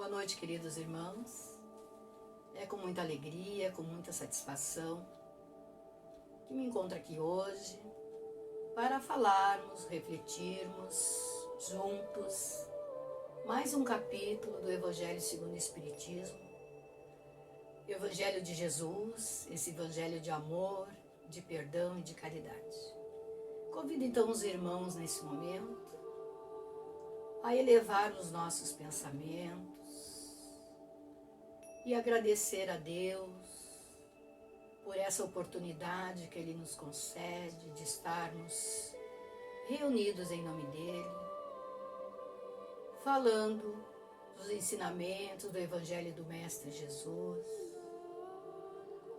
Boa noite, queridos irmãos. É com muita alegria, com muita satisfação que me encontro aqui hoje para falarmos, refletirmos juntos mais um capítulo do Evangelho segundo o Espiritismo, Evangelho de Jesus, esse Evangelho de amor, de perdão e de caridade. Convido então os irmãos nesse momento a elevar os nossos pensamentos e agradecer a Deus por essa oportunidade que Ele nos concede de estarmos reunidos em nome dEle, falando dos ensinamentos do Evangelho do Mestre Jesus,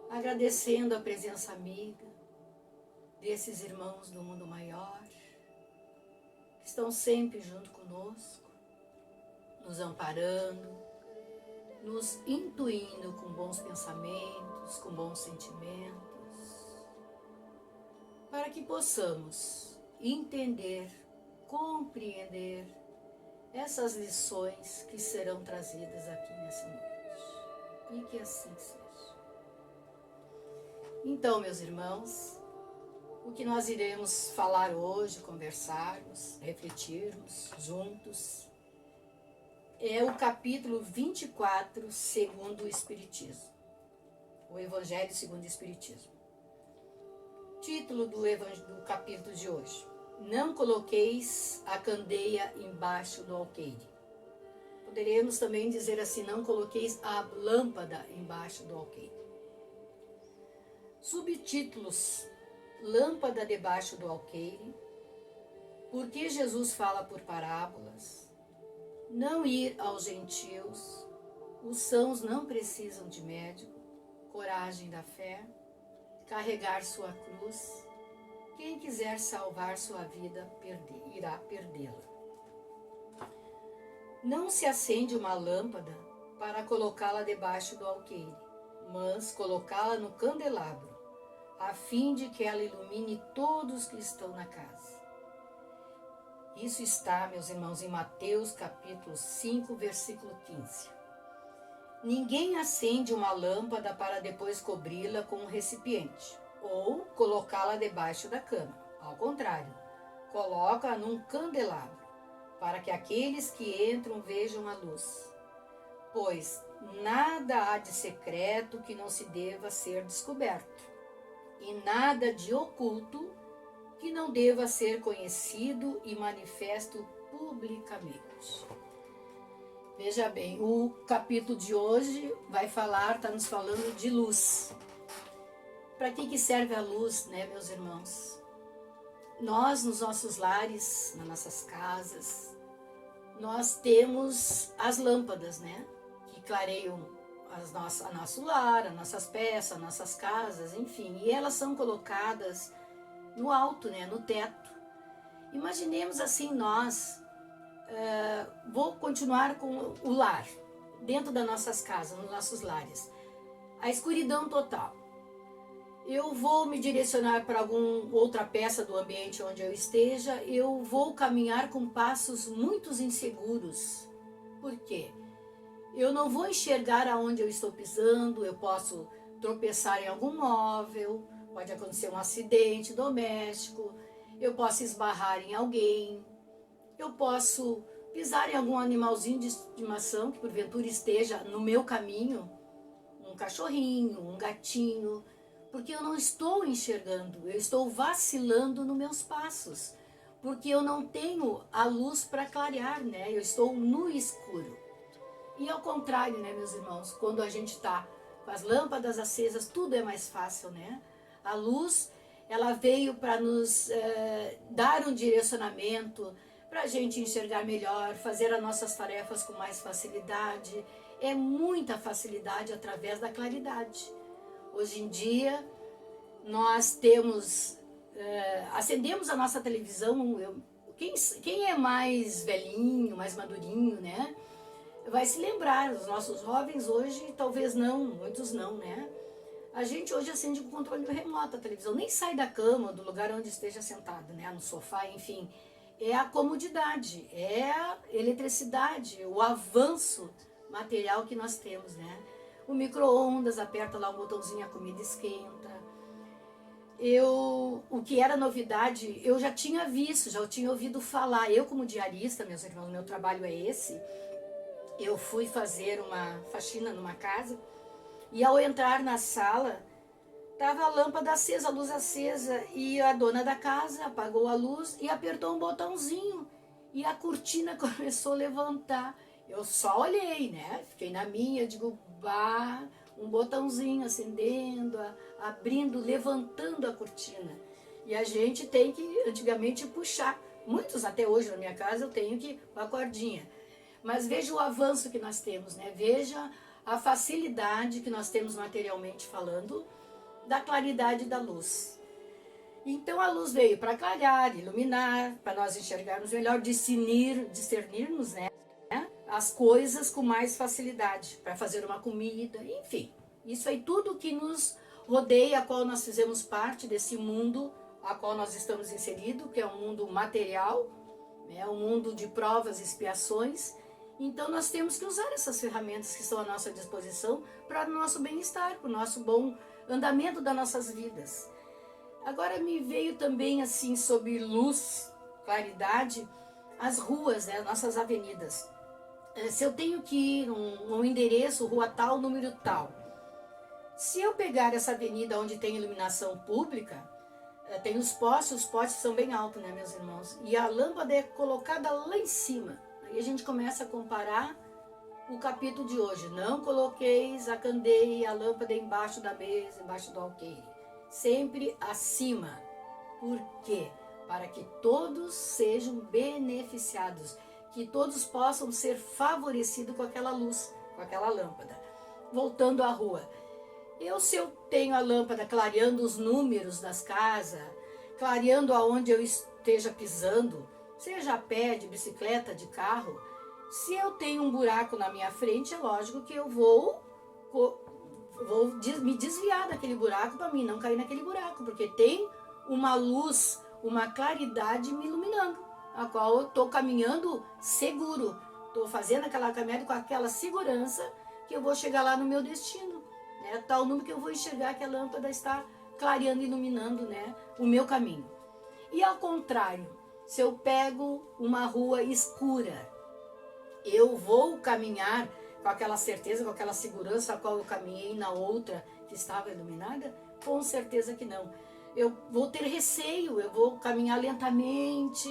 agradecendo a presença amiga desses irmãos do mundo maior, que estão sempre junto conosco, nos amparando, nos intuindo com bons pensamentos, com bons sentimentos, para que possamos entender, compreender essas lições que serão trazidas aqui nessa noite. E que assim seja. Então, meus irmãos, o que nós iremos falar hoje, conversarmos, refletirmos juntos, é o capítulo 24, segundo o Espiritismo. O Evangelho segundo o Espiritismo. Título do capítulo de hoje: Não coloqueis a candeia embaixo do alqueire. Poderíamos também dizer assim: não coloqueis a lâmpada embaixo do alqueire. Subtítulos: Lâmpada debaixo do alqueire. Por que Jesus fala por parábolas? Não ir aos gentios. Os sãos não precisam de médico. Coragem da fé. Carregar sua cruz. Quem quiser salvar sua vida irá perdê-la. Não se acende uma lâmpada para colocá-la debaixo do alqueire, mas colocá-la no candelabro, a fim de que ela ilumine todos que estão na casa. Isso está, meus irmãos, em Mateus capítulo 5, versículo 15. Ninguém acende uma lâmpada para depois cobri-la com um recipiente, ou colocá-la debaixo da cama. Ao contrário, coloca-a num candelabro, para que aqueles que entram vejam a luz. Pois nada há de secreto que não se deva ser descoberto, e nada de oculto que não deva ser conhecido e manifesto publicamente. Veja bem, o capítulo de hoje está nos falando de luz. Para que serve a luz, né, meus irmãos? Nós, nos nossos lares, nas nossas casas, nós temos as lâmpadas, né, que clareiam a nosso lar, as nossas peças, as nossas casas, enfim, e elas são colocadas no alto, né, no teto. Imaginemos assim vou continuar com o lar, dentro das nossas casas, nos nossos lares. A escuridão total. Eu vou me direcionar para alguma outra peça do ambiente onde eu esteja, eu vou caminhar com passos muito inseguros. Por quê? Eu não vou enxergar aonde eu estou pisando, eu posso tropeçar em algum móvel, pode acontecer um acidente doméstico, eu posso esbarrar em alguém, eu posso pisar em algum animalzinho de estimação que porventura esteja no meu caminho, um cachorrinho, um gatinho, porque eu não estou enxergando, eu estou vacilando nos meus passos, porque eu não tenho a luz para clarear, né? Eu estou no escuro. E ao contrário, né, meus irmãos, quando a gente está com as lâmpadas acesas, tudo é mais fácil, né? A luz, ela veio para nos dar um direcionamento, para a gente enxergar melhor, fazer as nossas tarefas com mais facilidade. É muita facilidade através da claridade. Hoje em dia, nós acendemos a nossa televisão, quem é mais velhinho, mais madurinho, né? Vai se lembrar, os nossos jovens hoje, talvez não, muitos não, né? A gente hoje acende com controle remoto a televisão, nem sai da cama, do lugar onde esteja sentado, né? No sofá, enfim. É a comodidade, é a eletricidade, o avanço material que nós temos, né? O micro-ondas, aperta lá um botãozinho, a comida esquenta. O que era novidade, eu já tinha visto, já tinha ouvido falar. Eu, como diarista, meus irmãos, meu trabalho é esse. Eu fui fazer uma faxina numa casa e ao entrar na sala, tava a lâmpada acesa, a luz acesa, e a dona da casa apagou a luz e apertou um botãozinho e a cortina começou a levantar. Eu só olhei, né? Fiquei na minha, digo, bah, um botãozinho acendendo, abrindo, levantando a cortina. E a gente tem que, antigamente, puxar. Muitos até hoje na minha casa eu tenho que, com a cordinha. Mas veja o avanço que nós temos, né? Veja a facilidade que nós temos materialmente falando da claridade da luz. Então a luz veio para clarear, iluminar, para nós enxergarmos melhor, discernirmos, né, as coisas com mais facilidade, para fazer uma comida, enfim. Isso aí tudo que nos rodeia, a qual nós fizemos parte desse mundo a qual nós estamos inseridos, que é um mundo material, né, um mundo de provas e expiações. Então nós temos que usar essas ferramentas que estão à nossa disposição para o nosso bem-estar, para o nosso bom andamento das nossas vidas. Agora me veio também assim sobre luz, claridade, as ruas, né, nossas avenidas. Se eu tenho que ir num endereço, rua tal, número tal, se eu pegar essa avenida onde tem iluminação pública, tem os postes são bem altos, né, meus irmãos? E a lâmpada é colocada lá em cima. Aí a gente começa a comparar o capítulo de hoje. Não coloqueis a candeia, a lâmpada embaixo da mesa, embaixo do alqueire. Sempre acima. Por quê? Para que todos sejam beneficiados. Que todos possam ser favorecidos com aquela luz, com aquela lâmpada. Voltando à rua. Se eu tenho a lâmpada clareando os números das casas, clareando aonde eu esteja pisando, seja a pé, de bicicleta, de carro, se eu tenho um buraco na minha frente, é lógico que eu vou me desviar daquele buraco para mim não cair naquele buraco, porque tem uma luz, uma claridade me iluminando, a qual eu estou caminhando seguro, estou fazendo aquela caminhada com aquela segurança que eu vou chegar lá no meu destino. É tal número que eu vou enxergar que a lâmpada está clareando e iluminando, né, o meu caminho. E ao contrário, se eu pego uma rua escura, eu vou caminhar com aquela certeza, com aquela segurança a qual eu caminhei na outra que estava iluminada? Com certeza que não. Eu vou ter receio, eu vou caminhar lentamente,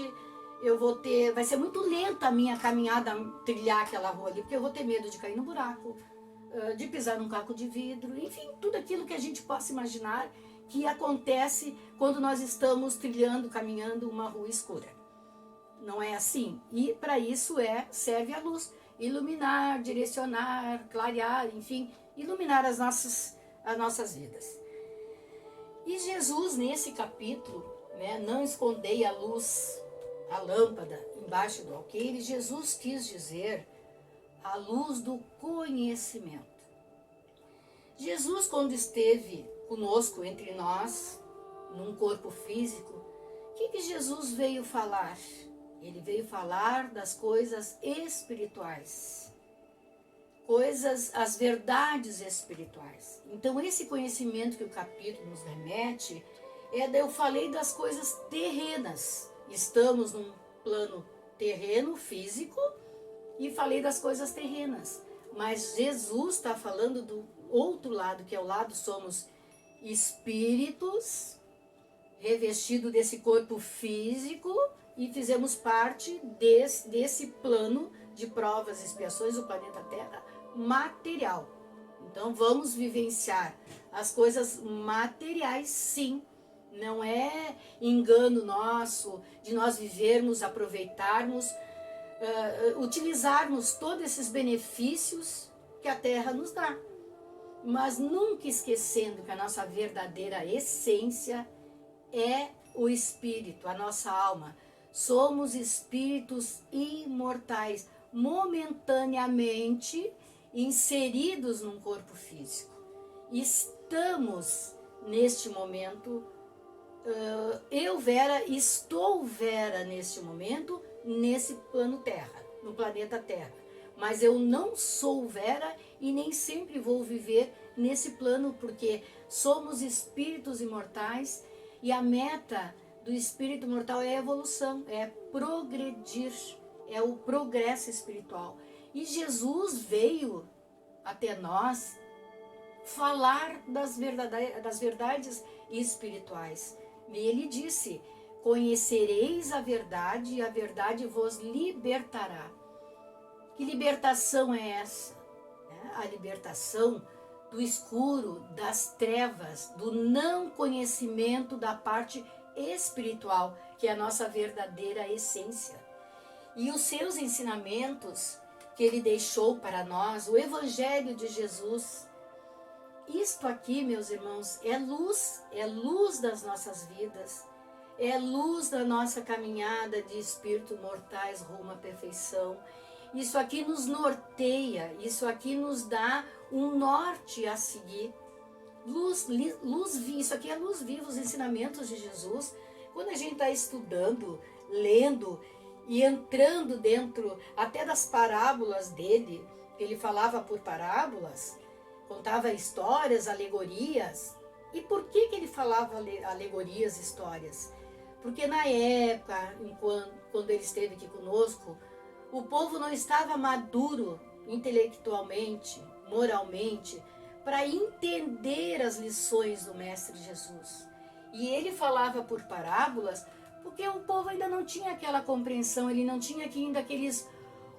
vai ser muito lenta a minha caminhada, trilhar aquela rua ali, porque eu vou ter medo de cair no buraco, de pisar num caco de vidro, enfim, tudo aquilo que a gente possa imaginar que acontece quando nós estamos trilhando, caminhando uma rua escura. Não é assim? E para isso serve a luz, iluminar, direcionar, clarear, enfim, iluminar as nossas vidas. E Jesus, nesse capítulo, né, não escondei a luz, a lâmpada embaixo do alqueire, Jesus quis dizer a luz do conhecimento. Jesus, quando esteve conosco, entre nós, num corpo físico, o que Jesus veio falar? Ele veio falar das coisas espirituais, as verdades espirituais. Então, esse conhecimento que o capítulo nos remete, eu falei das coisas terrenas. Estamos num plano terreno, físico, e falei das coisas terrenas. Mas Jesus está falando do outro lado, que é o lado, somos espíritos, revestidos desse corpo físico, e fizemos parte desse plano de provas e expiações do planeta Terra material. Então vamos vivenciar as coisas materiais, sim. Não é engano nosso de nós vivermos, aproveitarmos, utilizarmos todos esses benefícios que a Terra nos dá. Mas nunca esquecendo que a nossa verdadeira essência é o espírito, a nossa alma. Somos espíritos imortais, momentaneamente inseridos num corpo físico. Estamos neste momento, estou Vera neste momento, nesse plano Terra, no planeta Terra. mas eu não sou Vera e nem sempre vou viver nesse plano, porque somos espíritos imortais e a meta do espírito mortal é a evolução, é progredir, é o progresso espiritual. E Jesus veio até nós falar das verdades espirituais. E ele disse: conhecereis a verdade e a verdade vos libertará. Que libertação é essa? A libertação do escuro, das trevas, do não conhecimento da parte espiritual, que é a nossa verdadeira essência. E os seus ensinamentos que ele deixou para nós, o Evangelho de Jesus, isto aqui, meus irmãos, é luz das nossas vidas, é luz da nossa caminhada de espíritos mortais rumo à perfeição. Isso aqui nos norteia, isso aqui nos dá um norte a seguir. Isso aqui é luz viva, os ensinamentos de Jesus. Quando a gente está estudando, lendo e entrando dentro até das parábolas dele, ele falava por parábolas, contava histórias, alegorias. E por que ele falava alegorias, histórias? Porque na época, quando ele esteve aqui conosco, o povo não estava maduro intelectualmente, moralmente, para entender as lições do Mestre Jesus. E ele falava por parábolas porque o povo ainda não tinha aquela compreensão, ele não tinha ainda aqueles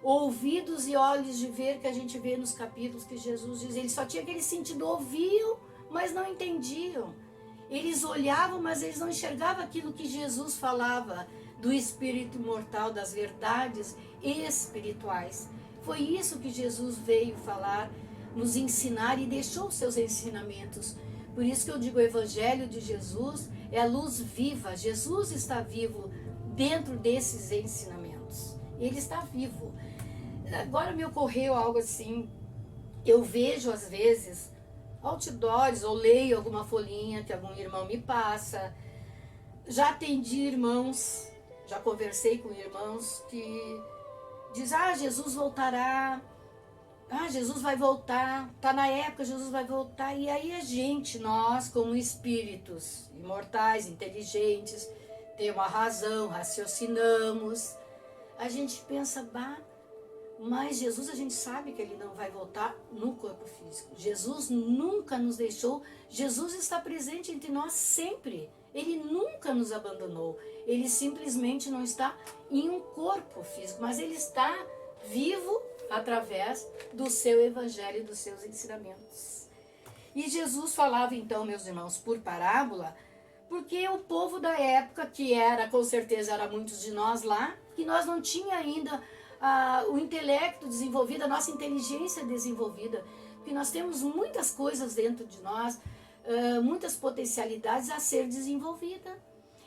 ouvidos e olhos de ver que a gente vê nos capítulos que Jesus diz. Ele só tinha aquele sentido, ouviam, mas não entendiam. Eles olhavam, mas eles não enxergavam aquilo que Jesus falava do espírito imortal, das verdades espirituais. Foi isso que Jesus veio falar, nos ensinar e deixou seus ensinamentos. Por isso que eu digo, o Evangelho de Jesus é a luz viva. Jesus está vivo dentro desses ensinamentos. Ele está vivo. Agora me ocorreu algo assim, eu vejo às vezes outdoors ou leio alguma folhinha que algum irmão me passa. Já atendi irmãos, já conversei com irmãos que dizem: Jesus voltará, Jesus vai voltar, está na época, Jesus vai voltar. E aí a gente, nós como espíritos imortais, inteligentes, temos a razão, raciocinamos, a gente pensa: mas Jesus, a gente sabe que ele não vai voltar no corpo físico. Jesus nunca nos deixou, Jesus está presente entre nós sempre. Ele nunca nos abandonou. Ele simplesmente não está em um corpo físico, mas ele está vivo através do seu evangelho e dos seus ensinamentos. E Jesus falava então, meus irmãos, por parábola, porque o povo da época, que era, com certeza, era muitos de nós lá, que nós não tinha ainda o intelecto desenvolvido, a nossa inteligência desenvolvida, porque nós temos muitas coisas dentro de nós, muitas potencialidades a ser desenvolvida.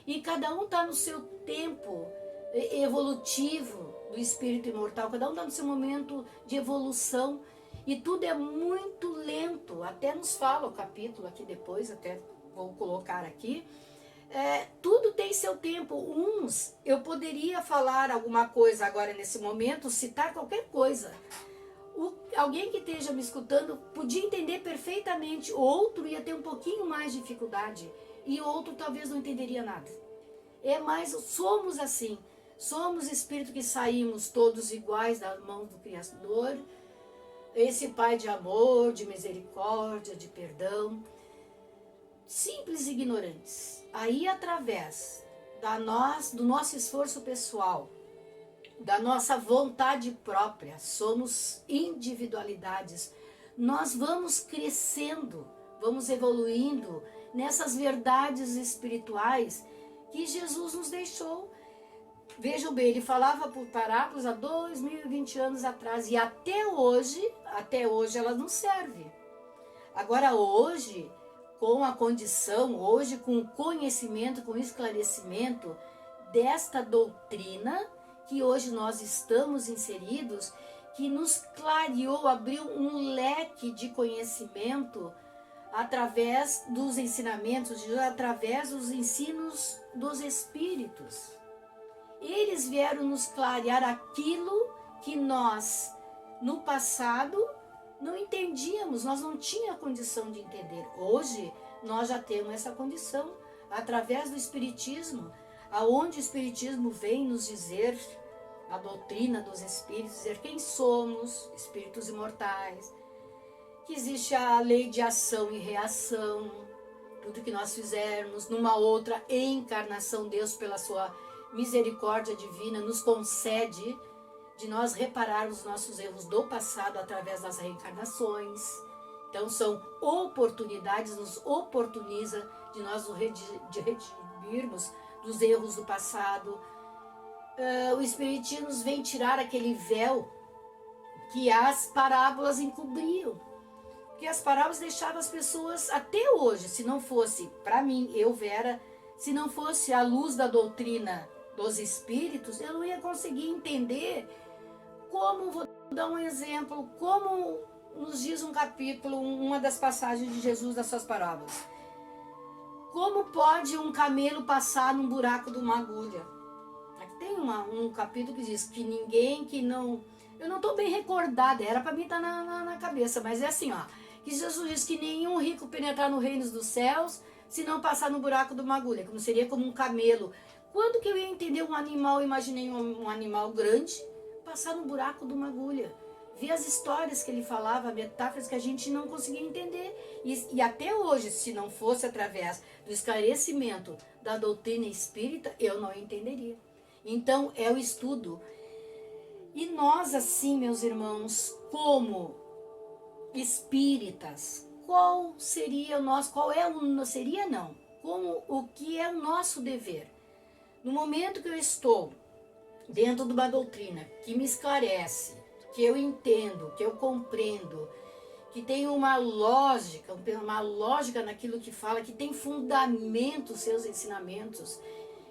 E cada um está no seu tempo evolutivo do espírito imortal, cada um está no seu momento de evolução, e tudo é muito lento. Até nos fala o capítulo aqui depois, até vou colocar aqui. Tudo tem seu tempo. Eu poderia falar alguma coisa agora nesse momento, citar qualquer coisa. Alguém que esteja me escutando podia entender perfeitamente, outro ia ter um pouquinho mais de dificuldade e outro talvez não entenderia nada. Somos assim, somos espírito que saímos todos iguais da mão do Criador, esse Pai de amor, de misericórdia, de perdão, simples e ignorantes. Aí, através do nosso esforço pessoal, da nossa vontade própria, somos individualidades, nós vamos crescendo, vamos evoluindo nessas verdades espirituais que Jesus nos deixou. Vejam bem, ele falava por parábolas há 2020 anos atrás, e até hoje ela nos serve. Agora hoje, com a condição, hoje com o conhecimento, com o esclarecimento desta doutrina que hoje nós estamos inseridos, que nos clareou, abriu um leque de conhecimento através dos ensinamentos, através dos ensinos dos Espíritos. Eles vieram nos clarear aquilo que nós no passado não entendíamos, nós não tínhamos a condição de entender. Hoje nós já temos essa condição, através do Espiritismo, aonde o Espiritismo vem nos dizer, a doutrina dos Espíritos, dizer quem somos, espíritos imortais, que existe a lei de ação e reação, tudo que nós fizermos, numa outra encarnação, Deus, pela sua misericórdia divina, nos concede de nós repararmos os nossos erros do passado através das reencarnações. Então são oportunidades, nos oportuniza de nós redimirmos dos erros do passado. O Espiritismo nos vem tirar aquele véu que as parábolas encobriam. Porque as parábolas deixavam as pessoas, até hoje, se não fosse, para mim, eu, Vera, se não fosse a luz da doutrina dos Espíritos, eu não ia conseguir entender como, vou dar um exemplo, como nos diz um capítulo, uma das passagens de Jesus das suas parábolas. Como pode um camelo passar num buraco de uma agulha? Aqui tem um capítulo que diz que ninguém que não... Eu não estou bem recordada, era para mim estar na cabeça, mas é assim, ó. Que Jesus diz que nenhum rico penetrar no reino dos céus se não passar no buraco de uma agulha, como seria como um camelo. Quando que eu ia entender um animal, imaginei um animal grande, passar no buraco de uma agulha? Vi as histórias que ele falava, metáforas que a gente não conseguia entender. E até hoje, se não fosse através do esclarecimento da doutrina espírita, eu não entenderia. Então, é o estudo. E nós, assim, meus irmãos, como espíritas, qual seria o nosso, o que é o nosso dever? No momento que eu estou dentro de uma doutrina que me esclarece, que eu entendo, que eu compreendo, que tem uma lógica naquilo que fala, que tem fundamento os seus ensinamentos,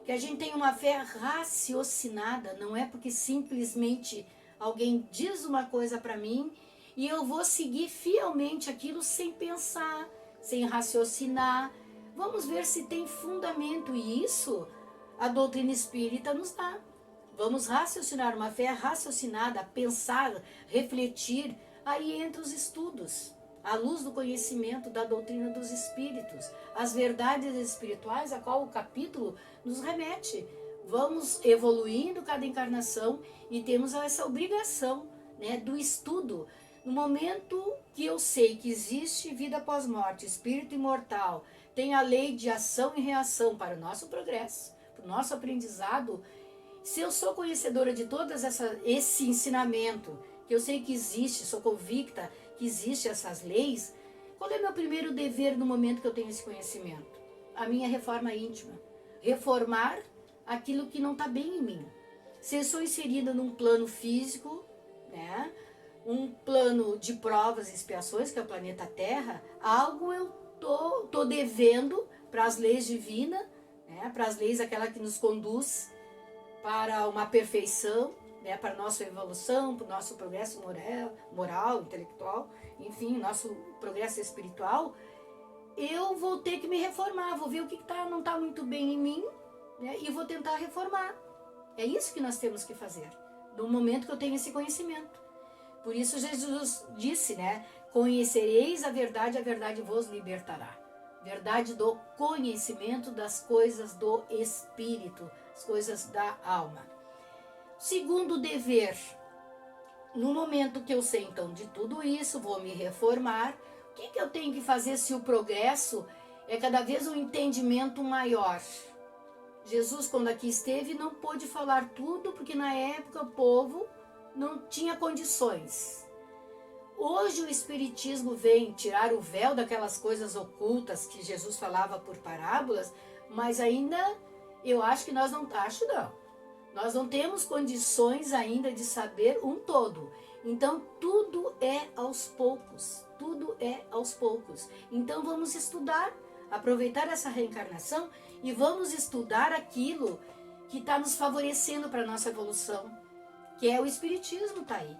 que a gente tem uma fé raciocinada, não é porque simplesmente alguém diz uma coisa para mim e eu vou seguir fielmente aquilo sem pensar, sem raciocinar. Vamos ver se tem fundamento, e isso a doutrina espírita nos dá. Vamos raciocinar, uma fé raciocinada, pensar, refletir, aí entra os estudos, à luz do conhecimento da doutrina dos espíritos, as verdades espirituais a qual o capítulo nos remete. Vamos evoluindo cada encarnação e temos essa obrigação, né, do estudo. No momento que eu sei que existe vida após morte, espírito imortal, tem a lei de ação e reação para o nosso progresso, para o nosso aprendizado. Se eu sou conhecedora de todas esse ensinamento, que eu sei que existe, sou convicta que existem essas leis, qual é o meu primeiro dever no momento que eu tenho esse conhecimento? A minha reforma íntima. Reformar aquilo que não está bem em mim. Se eu sou inserida num plano físico, né, um plano de provas e expiações, que é o planeta Terra, algo eu tô devendo para as leis divinas, né, para as leis aquela que nos conduz para uma perfeição, né, para a nossa evolução, para o nosso progresso moral, intelectual, enfim, nosso progresso espiritual. Eu vou ter que me reformar, vou ver o que não está muito bem em mim, né, e vou tentar reformar. É isso que nós temos que fazer, no momento que eu tenho esse conhecimento. Por isso Jesus disse, né, conhecereis a verdade vos libertará. Verdade do conhecimento das coisas do espírito, as coisas da alma. Segundo dever, no momento que eu sei então de tudo isso, vou me reformar, o que eu tenho que fazer se o progresso é cada vez um entendimento maior? Jesus, quando aqui esteve, não pôde falar tudo, porque na época o povo não tinha condições. Hoje o Espiritismo vem tirar o véu daquelas coisas ocultas que Jesus falava por parábolas, mas ainda eu acho que nós não temos condições ainda de saber um todo. Então tudo é aos poucos, Então vamos estudar, aproveitar essa reencarnação e vamos estudar aquilo que está nos favorecendo para a nossa evolução, que é o Espiritismo, está aí.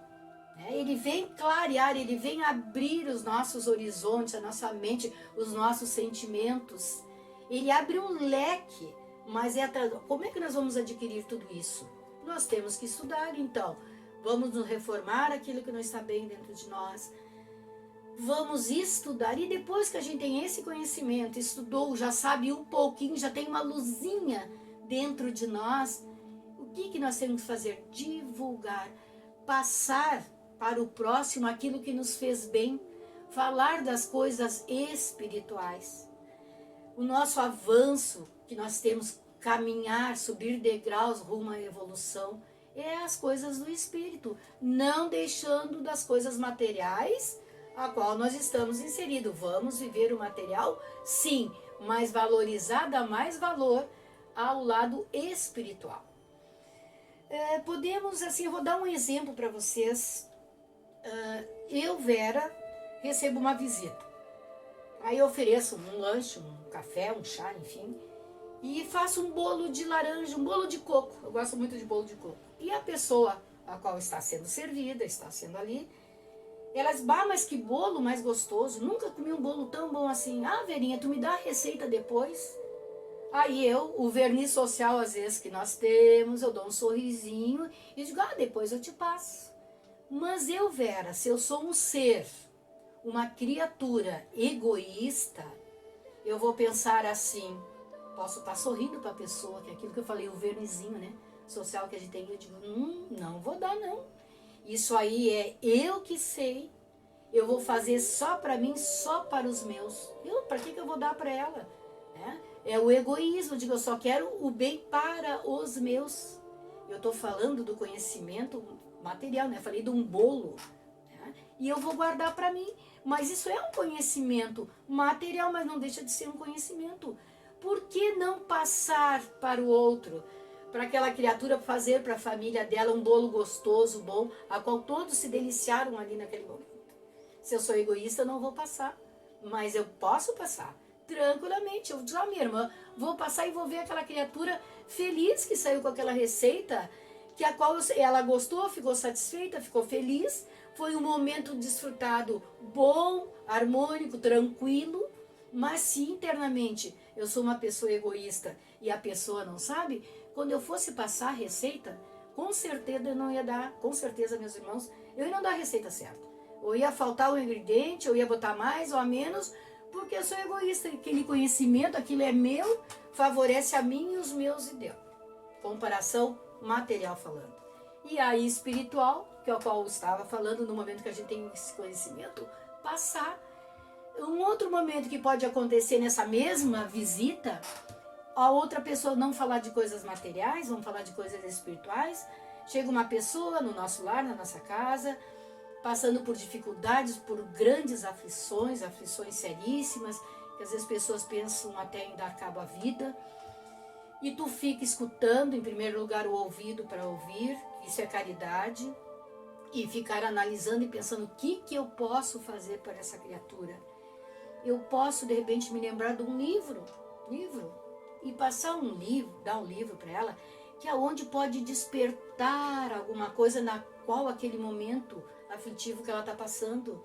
Ele vem clarear, ele vem abrir os nossos horizontes, a nossa mente, os nossos sentimentos. Ele abre um leque, mas como é que nós vamos adquirir tudo isso? Nós temos que estudar, então. vamos nos reformar aquilo que não está bem dentro de nós, vamos estudar. E depois que a gente tem esse conhecimento, estudou, já sabe um pouquinho, já tem uma luzinha dentro de nós, o que nós temos que fazer? Divulgar, passar para o próximo aquilo que nos fez bem, falar das coisas espirituais. O nosso avanço, que nós temos caminhar, subir degraus rumo à evolução, é as coisas do espírito, não deixando das coisas materiais a qual nós estamos inseridos. Vamos viver o material? Sim, mas valorizar, dar mais valor ao lado espiritual. Podemos, assim, eu vou dar um exemplo para vocês. Eu, Vera, recebo uma visita. Aí eu ofereço um lanche, um café, um chá, enfim, e faço um bolo de laranja, um bolo de coco. Eu gosto muito de bolo de coco. E a pessoa a qual está sendo servida, está sendo ali, elas, mas que bolo mais gostoso, nunca comi um bolo tão bom assim. Ah, Verinha, tu me dá a receita depois? Aí eu, o verniz social às vezes que nós temos, eu dou um sorrisinho e digo, depois eu te passo. Mas eu, Vera, se eu sou um ser, uma criatura egoísta, eu vou pensar assim, posso estar sorrindo para a pessoa, que é aquilo que eu falei, o vernizinho, né, social que a gente tem, eu digo, não vou dar não. Isso aí é eu que sei, eu vou fazer só para mim, só para os meus. Para que eu vou dar para ela? É o egoísmo, eu digo, eu só quero o bem para os meus. Eu estou falando do conhecimento material, né? Falei de um bolo, né? E eu vou guardar para mim. Mas isso é um conhecimento material, mas não deixa de ser um conhecimento. Por que não passar para o outro? Para aquela criatura fazer para a família dela um bolo gostoso, bom, a qual todos se deliciaram ali naquele momento. Se eu sou egoísta, eu não vou passar, mas eu posso passar tranquilamente. Eu digo, minha irmã, vou passar e vou ver aquela criatura feliz que saiu com aquela receita, que a qual ela gostou, ficou satisfeita, ficou feliz, foi um momento desfrutado bom, harmônico, tranquilo. Mas se internamente eu sou uma pessoa egoísta e a pessoa não sabe, quando eu fosse passar a receita, com certeza eu não ia dar, com certeza, meus irmãos, eu ia não dar a receita certa. Ou ia faltar um ingrediente, ou ia botar mais ou a menos, porque eu sou egoísta. Aquele conhecimento, aquilo é meu, favorece a mim e os meus e deu. Comparação material falando. E aí espiritual, que é o qual eu estava falando no momento que a gente tem esse conhecimento, passar. Um outro momento que pode acontecer nessa mesma visita, a outra pessoa não falar de coisas materiais, vamos falar de coisas espirituais. Chega uma pessoa no nosso lar, na nossa casa, passando por dificuldades, por grandes aflições seríssimas, que às vezes pessoas pensam até em dar cabo à vida. E tu fica escutando, em primeiro lugar, o ouvido para ouvir, isso é caridade, e ficar analisando e pensando o que eu posso fazer para essa criatura. Eu posso, de repente, me lembrar de um livro, e passar um livro, dar um livro para ela, que é onde pode despertar alguma coisa na qual aquele momento aflitivo que ela está passando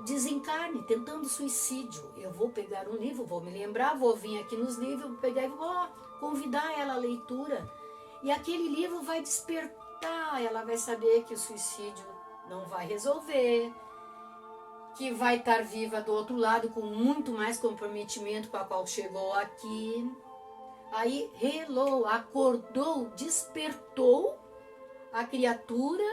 desencarne, tentando suicídio. Eu vou pegar um livro, vou me lembrar, vou vir aqui nos livros, vou pegar e vou convidar ela à leitura. E aquele livro vai despertar, ela vai saber que o suicídio não vai resolver, que vai estar viva do outro lado com muito mais comprometimento com a qual chegou aqui. Aí, acordou, despertou a criatura,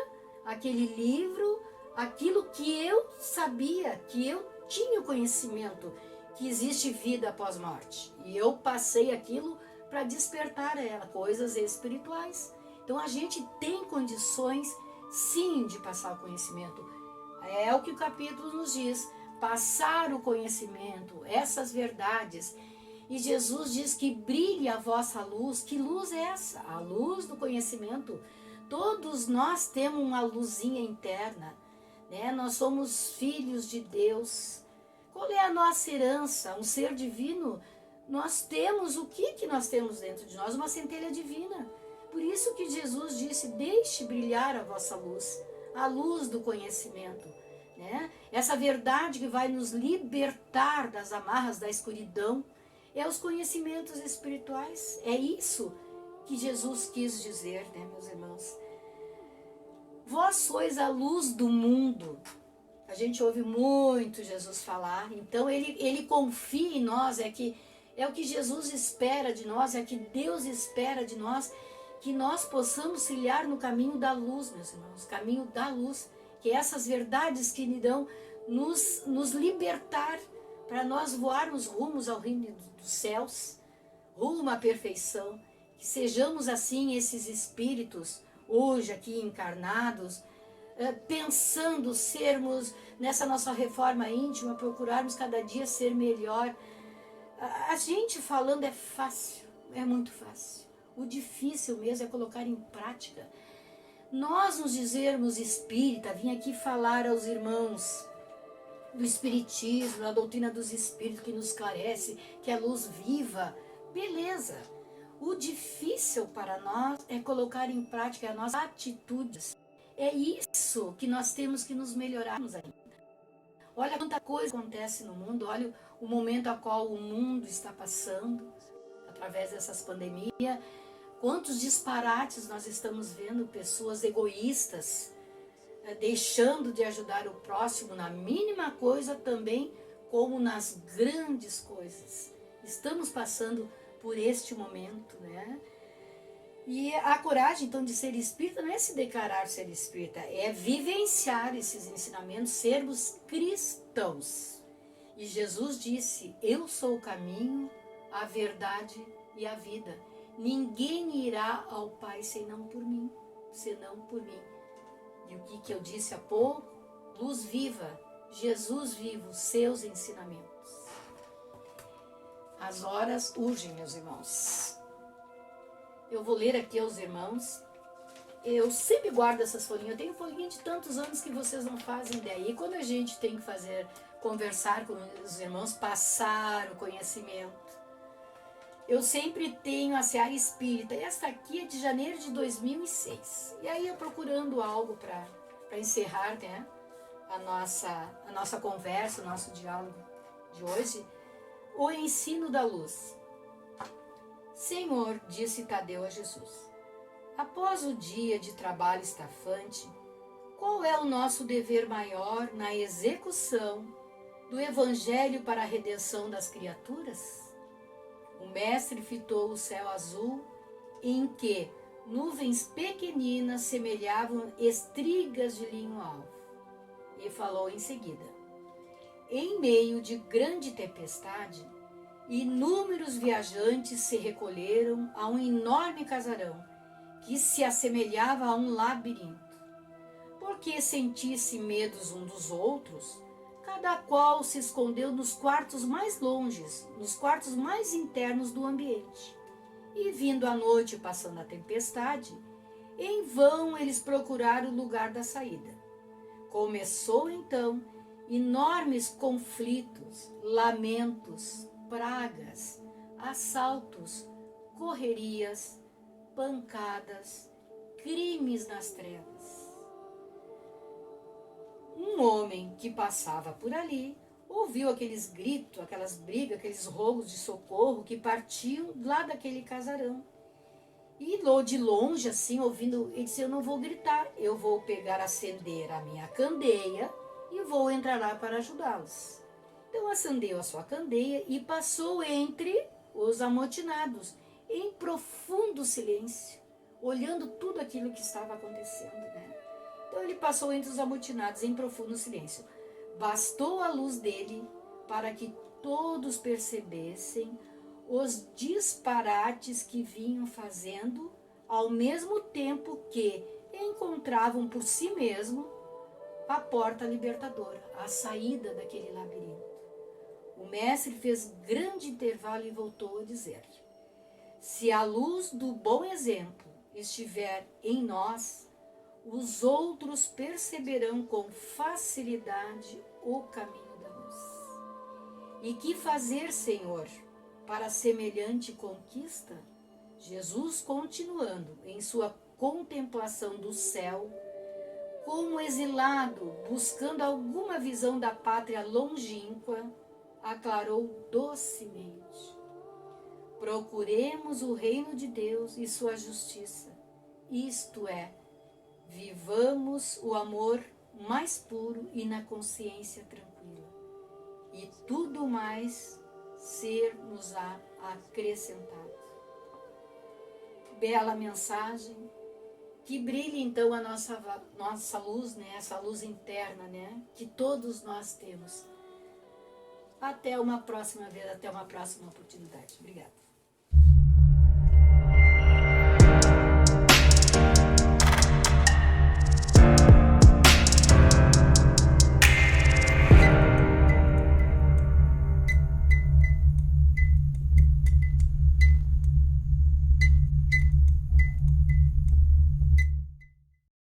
aquele livro, aquilo que eu sabia, que eu tinha o conhecimento, que existe vida após morte. E eu passei aquilo para despertar ela, coisas espirituais. Então a gente tem condições, sim, de passar o conhecimento. É o que o capítulo nos diz, passar o conhecimento, essas verdades. E Jesus diz que brilhe a vossa luz. Que luz é essa? A luz do conhecimento. Todos nós temos uma luzinha interna, né? Nós somos filhos de Deus. Qual é a nossa herança? Um ser divino. Nós temos, o que nós temos dentro de nós? Uma centelha divina. Por isso que Jesus disse, deixe brilhar a vossa luz, a luz do conhecimento, né? Essa verdade que vai nos libertar das amarras da escuridão, é os conhecimentos espirituais. É isso que Jesus quis dizer, né, meus irmãos? Vós sois a luz do mundo. A gente ouve muito Jesus falar, então ele confia em nós, é o que Jesus espera de nós, é o que Deus espera de nós, que nós possamos trilhar no caminho da luz, meus irmãos, caminho da luz, que essas verdades que irão nos libertar, para nós voarmos rumos ao reino dos céus, rumo à perfeição, que sejamos assim esses espíritos, hoje aqui encarnados, pensando sermos, nessa nossa reforma íntima, procurarmos cada dia ser melhor. A gente falando é fácil, é muito fácil. O difícil mesmo é colocar em prática. Nós nos dizermos espírita, vim aqui falar aos irmãos do espiritismo, da doutrina dos espíritos que nos esclarece, que é a luz viva, beleza. O difícil para nós é colocar em prática as nossas atitudes. É isso que nós temos que nos melhorarmos ainda. Olha quanta coisa acontece no mundo, olha o momento a qual o mundo está passando, através dessas pandemias. Quantos disparates nós estamos vendo, pessoas egoístas, deixando de ajudar o próximo na mínima coisa também, como nas grandes coisas. Estamos passando por este momento, né? E a coragem, então, de ser espírita não é se declarar ser espírita, é vivenciar esses ensinamentos, sermos cristãos. E Jesus disse, eu sou o caminho, a verdade e a vida. Ninguém irá ao Pai senão por mim. E o que eu disse há pouco? Luz viva, Jesus vivo, seus ensinamentos. As horas urgem, meus irmãos. Eu vou ler aqui aos irmãos. Eu sempre guardo essas folhinhas. Eu tenho folhinha de tantos anos que vocês não fazem ideia. E quando a gente tem que conversar com os irmãos, passar o conhecimento, eu sempre tenho a Seara Espírita. Esta aqui é de janeiro de 2006. E aí eu procurando algo para encerrar, né, a nossa conversa, o nosso diálogo de hoje. O ensino da luz. Senhor, disse Tadeu a Jesus, após o dia de trabalho estafante, qual é o nosso dever maior na execução do Evangelho para a redenção das criaturas? O mestre fitou o céu azul, em que nuvens pequeninas semelhavam estrigas de linho alvo, e falou em seguida, em meio de grande tempestade, inúmeros viajantes se recolheram a um enorme casarão que se assemelhava a um labirinto. Porque sentisse medos uns dos outros, cada qual se escondeu nos quartos mais longes, nos quartos mais internos do ambiente. E vindo a noite passando a tempestade, em vão eles procuraram o lugar da saída. Começou então enormes conflitos, lamentos, pragas, assaltos, correrias, pancadas, crimes nas trevas. Um homem que passava por ali ouviu aqueles gritos, aquelas brigas, aqueles rogos de socorro que partiam lá daquele casarão. E de longe, assim, ouvindo, ele disse, eu não vou gritar, eu vou acender a minha candeia e vou entrar lá para ajudá-los. Então acendeu a sua candeia e passou entre os amotinados, em profundo silêncio, olhando tudo aquilo que estava acontecendo, né? Então ele passou entre os amotinados em profundo silêncio. Bastou a luz dele para que todos percebessem os disparates que vinham fazendo, ao mesmo tempo que encontravam por si mesmo a porta libertadora, a saída daquele labirinto. O mestre fez grande intervalo e voltou a dizer, se a luz do bom exemplo estiver em nós, os outros perceberão com facilidade o caminho da luz. E que fazer, Senhor, para semelhante conquista? Jesus, continuando em sua contemplação do céu, como exilado, buscando alguma visão da pátria longínqua, aclarou docemente, procuremos o reino de Deus e sua justiça, isto é, Vivamos o amor mais puro e na consciência tranquila. E tudo mais ser-nos acrescentado. Bela mensagem. Que brilhe então a nossa luz, né? Essa luz interna, né? Que todos nós temos. Até uma próxima vez, até uma próxima oportunidade. Obrigada.